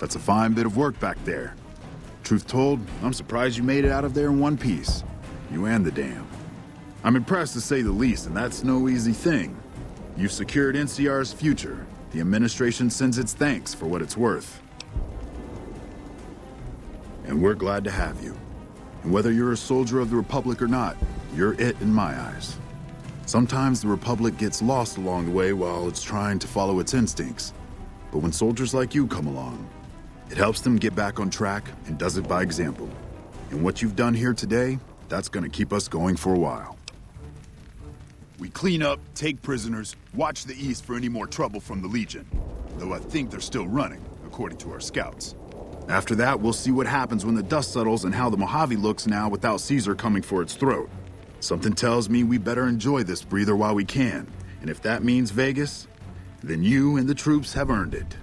That's a fine bit of work back there. Truth told, I'm surprised you made it out of there in one piece. You and the dam. I'm impressed to say the least, and that's no easy thing. You've secured NCR's future. The administration sends its thanks for what it's worth. And we're glad to have you. And whether you're a soldier of the Republic or not, you're it in my eyes. Sometimes the Republic gets lost along the way while it's trying to follow its instincts. But when soldiers like you come along, it helps them get back on track and does it by example. And what you've done here today, that's gonna keep us going for a while. We clean up, take prisoners, watch the east for any more trouble from the Legion. Though I think they're still running, according to our scouts. After that, we'll see what happens when the dust settles and how the Mojave looks now without Caesar coming for its throat. Something tells me we better enjoy this breather while we can. And if that means Vegas, then you and the troops have earned it.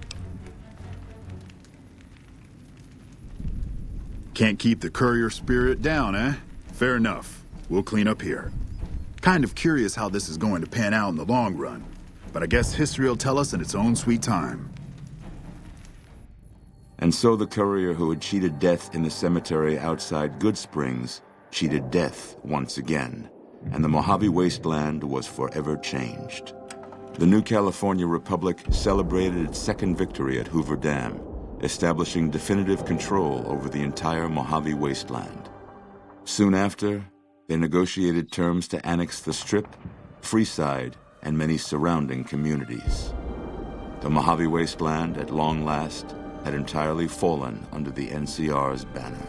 Can't keep the courier spirit down, eh? Fair enough. We'll clean up here. Kind of curious how this is going to pan out in the long run, but I guess history will tell us in its own sweet time. And so the courier who had cheated death in the cemetery outside Good Springs cheated death once again, and the Mojave Wasteland was forever changed. The new California Republic celebrated its second victory at Hoover Dam, establishing definitive control over the entire Mojave Wasteland. Soon after, they negotiated terms to annex the Strip, Freeside, and many surrounding communities. The Mojave Wasteland, at long last, had entirely fallen under the NCR's banner.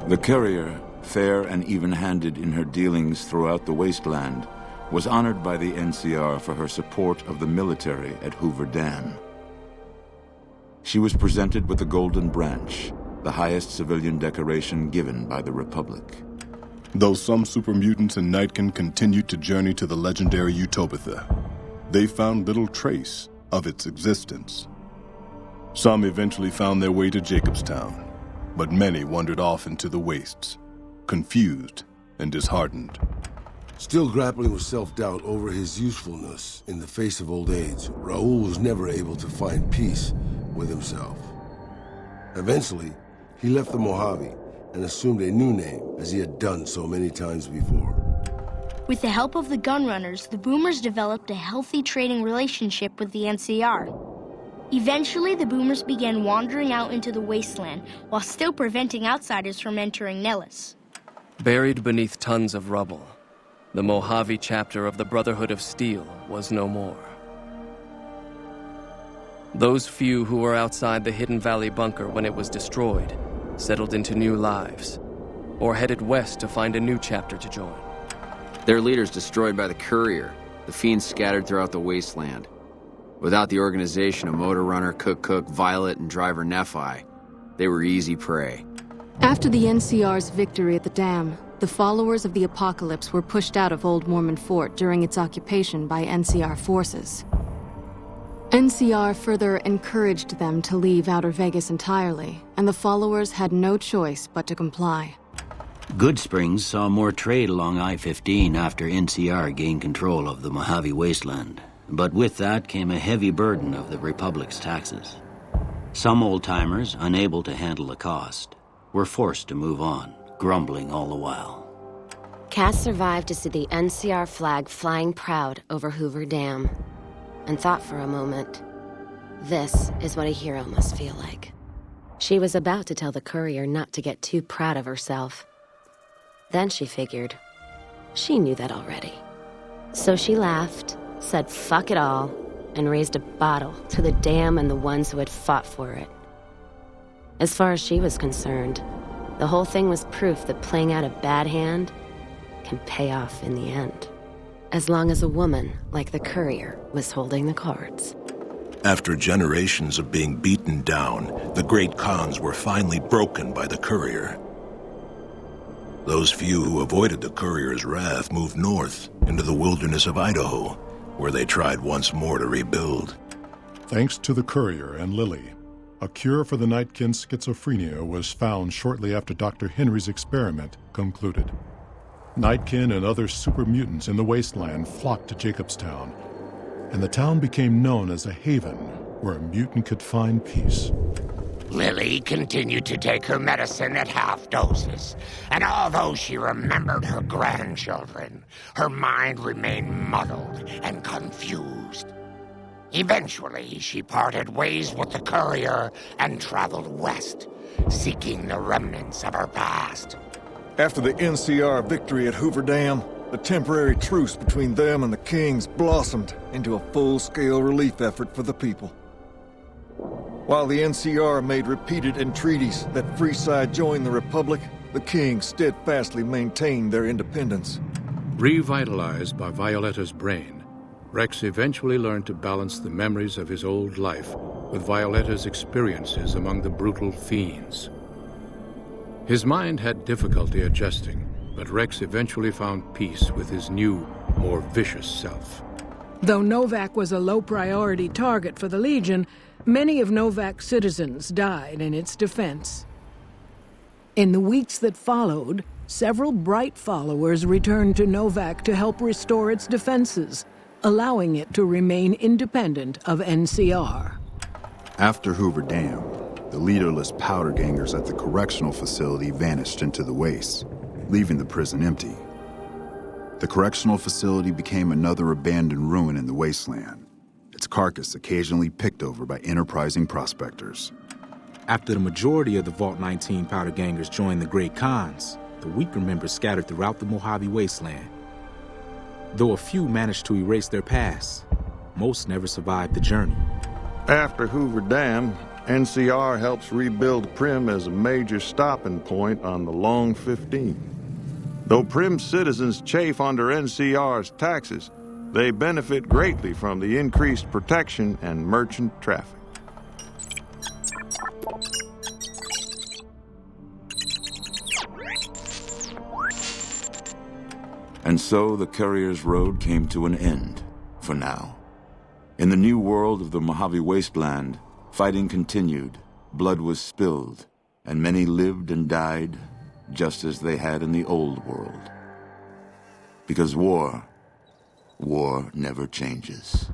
The courier, fair and even-handed in her dealings throughout the wasteland, was honored by the NCR for her support of the military at Hoover Dam. She was presented with the Golden Branch, the highest civilian decoration given by the Republic. Though some super mutants in Nightkin continued to journey to the legendary Utopia, they found little trace of its existence. Some eventually found their way to Jacobstown, but many wandered off into the wastes, confused and disheartened. Still grappling with self-doubt over his usefulness in the face of old age, Raoul was never able to find peace with himself. Eventually, he left the Mojave and assumed a new name, as he had done so many times before. With the help of the Gunrunners, the Boomers developed a healthy trading relationship with the NCR. Eventually, the Boomers began wandering out into the wasteland while still preventing outsiders from entering Nellis. Buried beneath tons of rubble, the Mojave chapter of the Brotherhood of Steel was no more. Those few who were outside the Hidden Valley bunker when it was destroyed settled into new lives, or headed west to find a new chapter to join. Their leaders destroyed by the courier, the fiends scattered throughout the wasteland. Without the organization of Motor Runner, Cook, Violet, and Driver Nephi, they were easy prey. After the NCR's victory at the dam, the followers of the Apocalypse were pushed out of Old Mormon Fort during its occupation by NCR forces. NCR further encouraged them to leave Outer Vegas entirely, and the followers had no choice but to comply. Good Springs saw more trade along I-15 after NCR gained control of the Mojave Wasteland. But with that came a heavy burden of the Republic's taxes. Some old-timers, unable to handle the cost, were forced to move on, grumbling all the while. Cass survived to see the NCR flag flying proud over Hoover Dam, and thought for a moment, this is what a hero must feel like. She was about to tell the courier not to get too proud of herself. Then she figured, she knew that already. So she laughed, said fuck it all, and raised a bottle to the dam and the ones who had fought for it. As far as she was concerned, the whole thing was proof that playing out a bad hand can pay off in the end, as long as a woman like the courier was holding the cards. After generations of being beaten down, the great Khans were finally broken by the courier. Those few who avoided the courier's wrath moved north into the wilderness of Idaho, where they tried once more to rebuild. Thanks to the courier and Lily, a cure for the Nightkin's schizophrenia was found shortly after Dr. Henry's experiment concluded. Nightkin and other super mutants in the wasteland flocked to Jacobstown, and the town became known as a haven where a mutant could find peace. Lily continued to take her medicine at half doses, and although she remembered her grandchildren, her mind remained muddled and confused. Eventually, she parted ways with the courier and traveled west, seeking the remnants of her past. After the NCR victory at Hoover Dam, the temporary truce between them and the Kings blossomed into a full-scale relief effort for the people. While the NCR made repeated entreaties that Freeside join the Republic, the Kings steadfastly maintained their independence. Revitalized by Violetta's brain, Rex eventually learned to balance the memories of his old life with Violetta's experiences among the brutal fiends. His mind had difficulty adjusting, but Rex eventually found peace with his new, more vicious self. Though Novak was a low-priority target for the Legion, many of Novak's citizens died in its defense. In the weeks that followed, several bright followers returned to Novak to help restore its defenses, allowing it to remain independent of NCR. After Hoover Dam, the leaderless powder gangers at the correctional facility vanished into the waste, leaving the prison empty. The correctional facility became another abandoned ruin in the wasteland, its carcass occasionally picked over by enterprising prospectors. After the majority of the Vault 19 powder gangers joined the Great Khans, the weaker members scattered throughout the Mojave Wasteland. Though a few managed to erase their past, most never survived the journey. After Hoover Dam, NCR helps rebuild Prim as a major stopping point on the Long 15. Though Prim's citizens chafe under NCR's taxes, they benefit greatly from the increased protection and merchant traffic. And so the Courier's Road came to an end, for now. In the new world of the Mojave Wasteland, fighting continued, blood was spilled, and many lived and died just as they had in the old world. Because war never changes.